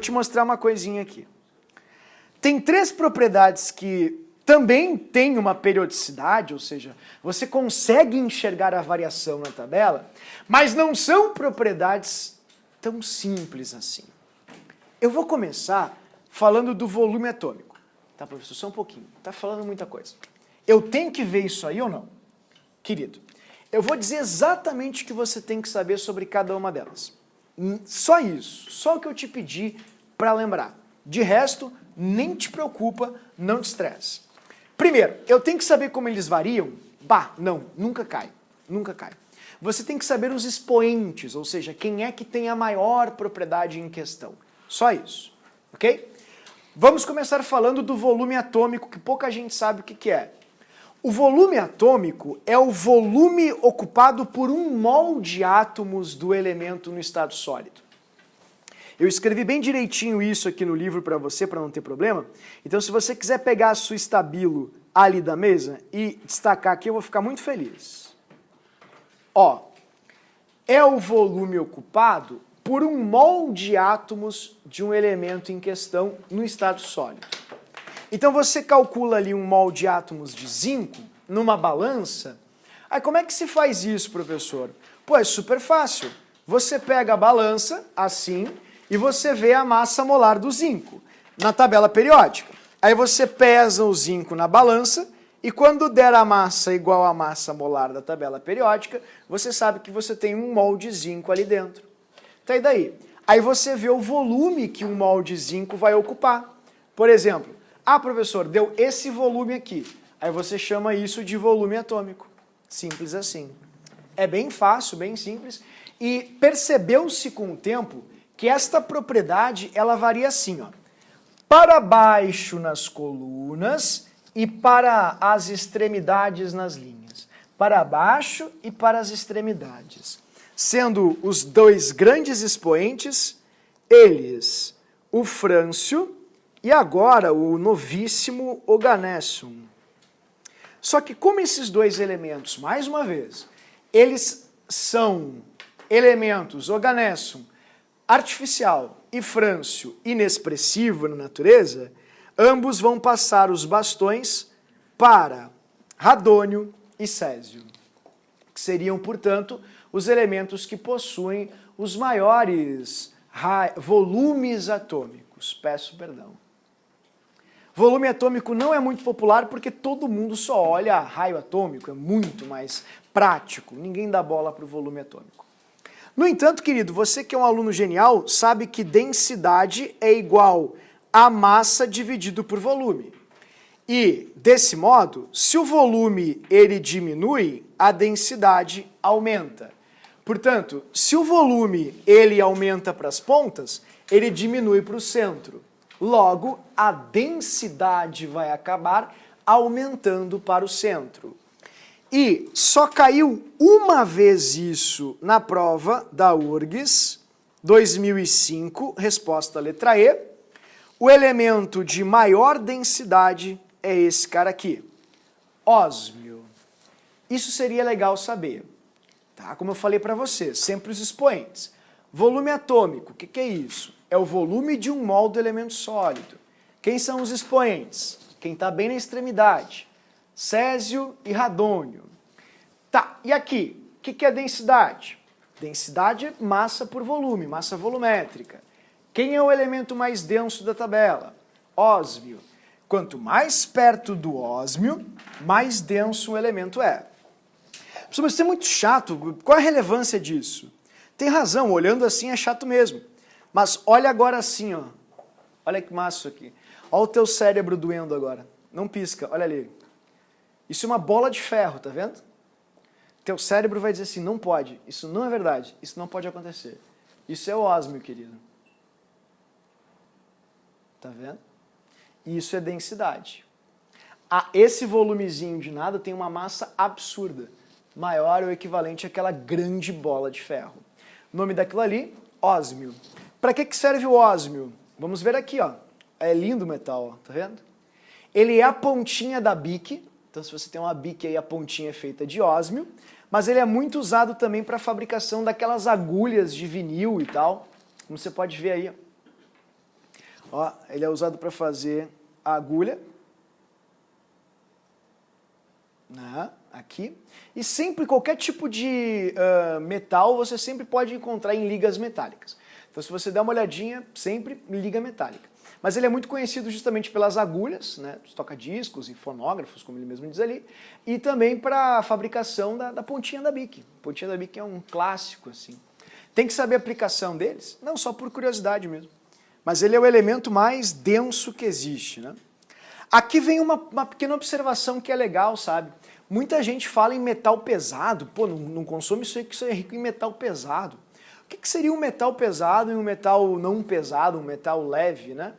te mostrar uma coisinha aqui. Tem 3 propriedades que também têm uma periodicidade, ou seja, você consegue enxergar a variação na tabela, mas não são propriedades tão simples assim. Eu vou começar falando do volume atômico. Tá, professor? Só um pouquinho. Tá falando muita coisa. Eu tenho que ver isso aí ou não? Querido, eu vou dizer exatamente o que você tem que saber sobre cada uma delas. Só isso. Só o que eu te pedi para lembrar. De resto, nem te preocupa, não te estresse. Primeiro, eu tenho que saber como eles variam? Bah, não, nunca cai. Nunca cai. Você tem que saber os expoentes, ou seja, quem é que tem a maior propriedade em questão. Só isso, ok? Vamos começar falando do volume atômico, que pouca gente sabe o que é. O volume atômico é o volume ocupado por 1 mol de átomos do elemento no estado sólido. Eu escrevi bem direitinho isso aqui no livro para você, para não ter problema. Então, se você quiser pegar a sua estabilo ali da mesa e destacar aqui, eu vou ficar muito feliz. Ó, é o volume ocupado por 1 mol de átomos de um elemento em questão no estado sólido. Então você calcula ali 1 mol de átomos de zinco numa balança. Aí como é que se faz isso, professor? Pô, é super fácil. Você pega a balança, assim, e você vê a massa molar do zinco na tabela periódica. Aí você pesa o zinco na balança e quando der a massa igual à massa molar da tabela periódica, você sabe que você tem 1 mol de zinco ali dentro. Tá, e daí? Aí você vê o volume que 1 mol de zinco vai ocupar. Por exemplo, professor, deu esse volume aqui. Aí você chama isso de volume atômico. Simples assim. É bem fácil, bem simples. E percebeu-se com o tempo que esta propriedade ela varia assim, ó. Para baixo nas colunas e para as extremidades nas linhas. Para baixo e para as extremidades. Sendo os 2 grandes expoentes, eles, o frâncio e agora o novíssimo oganessum. Só que como esses 2 elementos, mais uma vez, eles são elementos oganessum, artificial, e frâncio, inexpressivo na natureza, ambos vão passar os bastões para radônio e césio, que seriam, portanto, os elementos que possuem os maiores volumes atômicos. Peço perdão. Volume atômico não é muito popular porque todo mundo só olha raio atômico, é muito mais prático, ninguém dá bola para o volume atômico. No entanto, querido, você que é um aluno genial sabe que densidade é igual a massa dividido por volume. E, desse modo, se o volume ele diminui, a densidade aumenta. Portanto, se o volume ele aumenta para as pontas, ele diminui para o centro. Logo, a densidade vai acabar aumentando para o centro. E só caiu uma vez isso na prova da URGS, 2005, resposta letra E. O elemento de maior densidade é esse cara aqui, ósmio. Isso seria legal saber. Tá? Como eu falei para você, sempre os expoentes. Volume atômico, o que é isso? É o volume de 1 mol do elemento sólido. Quem são os expoentes? Quem está bem na extremidade. Césio e radônio. Tá, e aqui? O que é densidade? Densidade é massa por volume, massa volumétrica. Quem é o elemento mais denso da tabela? Ósmio. Quanto mais perto do ósmio, mais denso o elemento é. Mas isso é muito chato. Qual a relevância disso? Tem razão, olhando assim é chato mesmo. Mas olha agora assim, ó. Olha que massa isso aqui. Olha o teu cérebro doendo agora. Não pisca, olha ali. Isso é uma bola de ferro, tá vendo? Teu cérebro vai dizer assim, não pode. Isso não é verdade. Isso não pode acontecer. Isso é o ósmio, querido. Tá vendo? Isso é densidade. Esse volumezinho de nada tem uma massa absurda. Maior ou equivalente àquela grande bola de ferro. O nome daquilo ali, ósmio. Para que serve o ósmio? Vamos ver aqui, ó. É lindo o metal, ó. Tá vendo? Ele é a pontinha da bique. Então, se você tem uma bique aí, a pontinha é feita de ósmio. Mas ele é muito usado também para a fabricação daquelas agulhas de vinil e tal. Como você pode ver aí, ó. Ó, ele é usado para fazer a agulha. Aqui. E sempre, qualquer tipo de metal, você sempre pode encontrar em ligas metálicas. Então, se você der uma olhadinha, sempre liga metálica. Mas ele é muito conhecido justamente pelas agulhas, né, dos toca-discos e fonógrafos, como ele mesmo diz ali, e também para a fabricação da pontinha da bique. A pontinha da bique é um clássico, assim. Tem que saber a aplicação deles, não só por curiosidade mesmo, mas ele é o elemento mais denso que existe, né? Aqui vem uma pequena observação que é legal, sabe? Muita gente fala em metal pesado, pô, não consome isso aí que isso é rico em metal pesado. O que seria um metal pesado e um metal não pesado, um metal leve, né?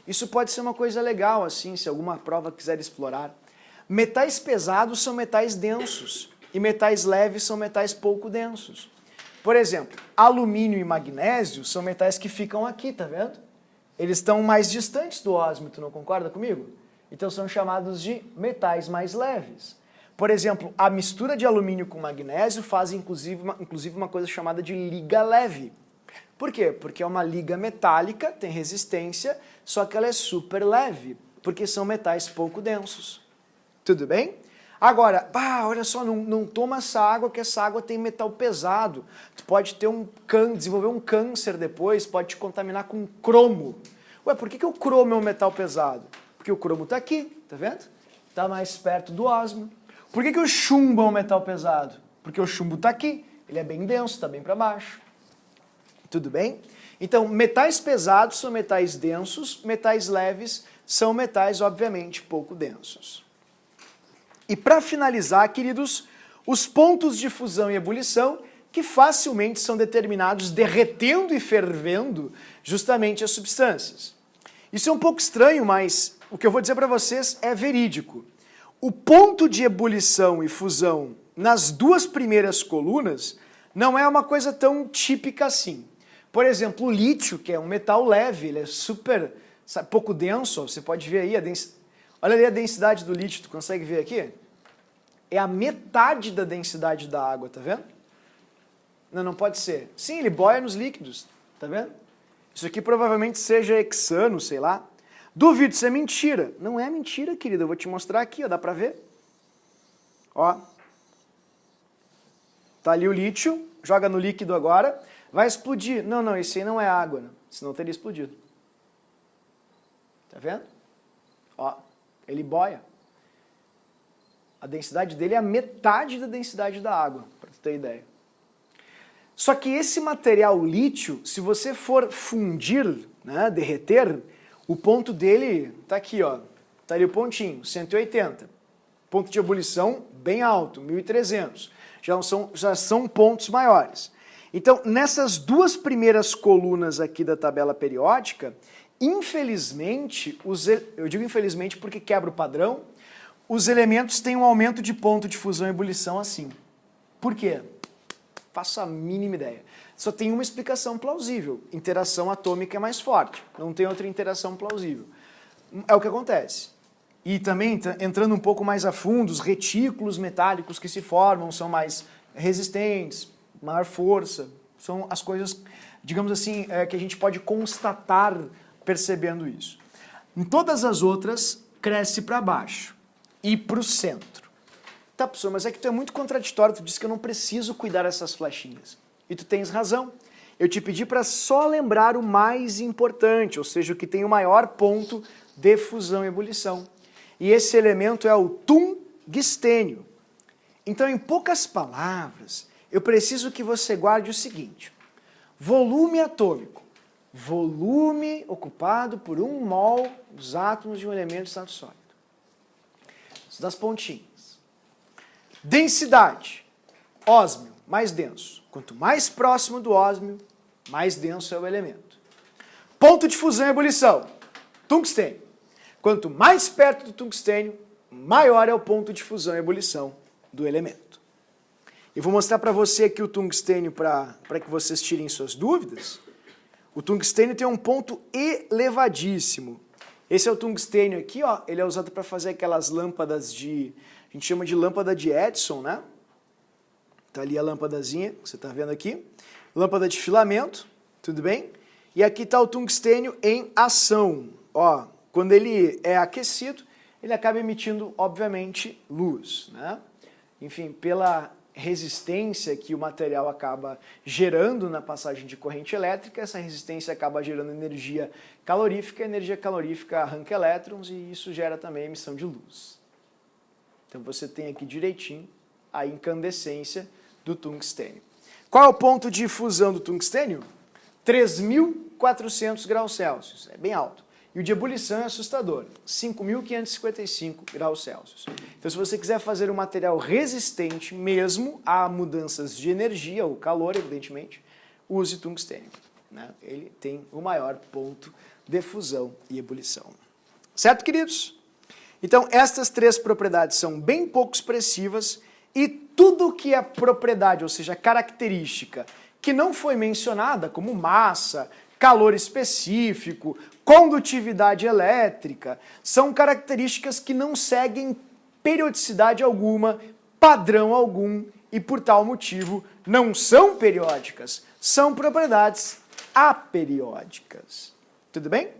Isso pode ser uma coisa legal, assim, se alguma prova quiser explorar. Metais pesados são metais densos e metais leves são metais pouco densos. Por exemplo, alumínio e magnésio são metais que ficam aqui, tá vendo? Eles estão mais distantes do ósmio, tu não concorda comigo? Então são chamados de metais mais leves. Por exemplo, a mistura de alumínio com magnésio faz inclusive uma coisa chamada de liga leve. Por quê? Porque é uma liga metálica, tem resistência, só que ela é super leve, porque são metais pouco densos. Tudo bem? Agora, olha só, não toma essa água, que essa água tem metal pesado. Tu pode ter desenvolver um câncer depois, pode te contaminar com cromo. Ué, por que o cromo é um metal pesado? Porque o cromo está aqui, tá vendo? Está mais perto do ósmio. Por que o chumbo é um metal pesado? Porque o chumbo está aqui, ele é bem denso, está bem para baixo. Tudo bem? Então, metais pesados são metais densos, metais leves são metais, obviamente, pouco densos. E para finalizar, queridos, os pontos de fusão e ebulição, que facilmente são determinados derretendo e fervendo justamente as substâncias. Isso é um pouco estranho, mas o que eu vou dizer para vocês é verídico. O ponto de ebulição e fusão nas duas primeiras colunas não é uma coisa tão típica assim. Por exemplo, o lítio, que é um metal leve, ele é super, pouco denso, você pode ver aí, olha ali a densidade do lítio, tu consegue ver aqui? É a metade da densidade da água, tá vendo? Não pode ser. Sim, ele boia nos líquidos, tá vendo? Isso aqui provavelmente seja hexano, sei lá. Duvido, isso é mentira. Não é mentira, querida, eu vou te mostrar aqui, ó, dá pra ver? Ó. Tá ali o lítio, joga no líquido agora, vai explodir. Não, esse aí não é água, né? Senão teria explodido. Tá vendo? Ó, ele boia. A densidade dele é a metade da densidade da água, para tu ter ideia. Só que esse material lítio, se você for fundir, né, derreter, o ponto dele tá aqui, ó. Tá ali o pontinho, 180. Ponto de ebulição bem alto, 1300. Já são pontos maiores. Então, nessas duas primeiras colunas aqui da tabela periódica, infelizmente, eu digo infelizmente porque quebra o padrão, os elementos têm um aumento de ponto de fusão e ebulição assim. Por quê? Faço a mínima ideia. Só tem uma explicação plausível. Interação atômica é mais forte. Não tem outra interação plausível. É o que acontece. E também, entrando um pouco mais a fundo, os retículos metálicos que se formam são mais resistentes, maior força. São as coisas, digamos assim, que a gente pode constatar percebendo isso. Em todas as outras, cresce para baixo e para o centro. Tá, professor, mas é que tu é muito contraditório, tu disse que eu não preciso cuidar dessas flechinhas. E tu tens razão. Eu te pedi para só lembrar o mais importante, ou seja, o que tem o maior ponto de fusão e ebulição. E esse elemento é o tungstênio. Então, em poucas palavras, eu preciso que você guarde o seguinte. Volume atômico. Volume ocupado por 1 mol dos átomos de um elemento de estado sólido. Isso das pontinhas. Densidade. Ósmio, mais denso. Quanto mais próximo do ósmio, mais denso é o elemento. Ponto de fusão e ebulição. Tungstênio. Quanto mais perto do tungstênio, maior é o ponto de fusão e ebulição do elemento. Eu vou mostrar para você aqui o tungstênio para que vocês tirem suas dúvidas. O tungstênio tem um ponto elevadíssimo. Esse é o tungstênio aqui, ó, ele é usado para fazer aquelas lâmpadas a gente chama de lâmpada de Edison, né? Tá ali a lâmpadazinha, que você está vendo aqui. Lâmpada de filamento, tudo bem? E aqui está o tungstênio em ação. Ó, quando ele é aquecido, ele acaba emitindo, obviamente, luz, né? Enfim, pela resistência que o material acaba gerando na passagem de corrente elétrica, essa resistência acaba gerando energia calorífica, a energia calorífica arranca elétrons e isso gera também emissão de luz. Então você tem aqui direitinho a incandescência do tungstênio. Qual é o ponto de fusão do tungstênio? 3.400 graus Celsius, é bem alto. E o de ebulição é assustador, 5.555 graus Celsius. Então, se você quiser fazer um material resistente mesmo a mudanças de energia, ou calor, evidentemente, use tungstênio, né? Ele tem o maior ponto de fusão e ebulição. Certo, queridos? Então, estas três propriedades são bem pouco expressivas e tudo que é propriedade, ou seja, característica, que não foi mencionada, como massa, calor específico, condutividade elétrica, são características que não seguem periodicidade alguma, padrão algum e, por tal motivo, não são periódicas, são propriedades aperiódicas. Tudo bem?